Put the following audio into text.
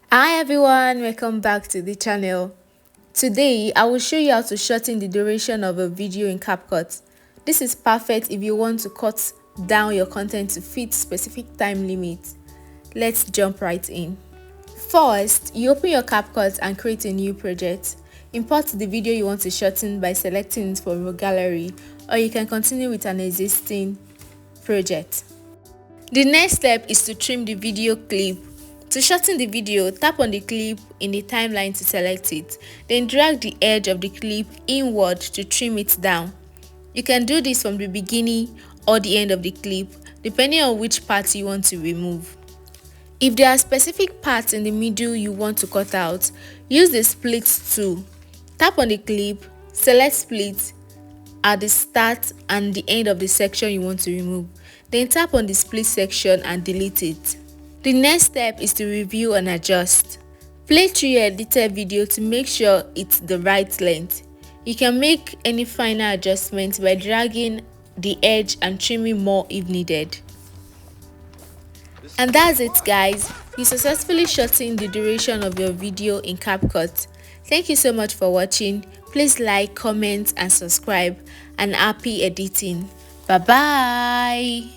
Hi everyone, welcome back to the channel. Today I will show you how to shorten the duration of a video in Capcut. This is perfect if you want to cut down your content to fit specific time limits. Let's jump right in. First, you open your Capcut and create a new project. Import the video you want to shorten by selecting it from your gallery, or you can continue with an existing project. The next step is to trim the video clip. To shorten the video, tap on the clip in the timeline to select it, then drag the edge of the clip inward to trim it down. You can do this from the beginning or the end of the clip, depending on which parts you want to remove. If there are specific parts in the middle you want to cut out, use the split tool. Tap on the clip, select split at the start and the end of the section you want to remove. Then tap on the split section and delete it. The next step is to review and adjust. Play through your edited video to make sure it's the right length. You can make any final adjustments by dragging the edge and trimming more if needed. And that's it guys, you successfully shortened the duration of your video in Capcut. Thank you so much for watching. Please like, comment and subscribe, and happy editing. Bye bye.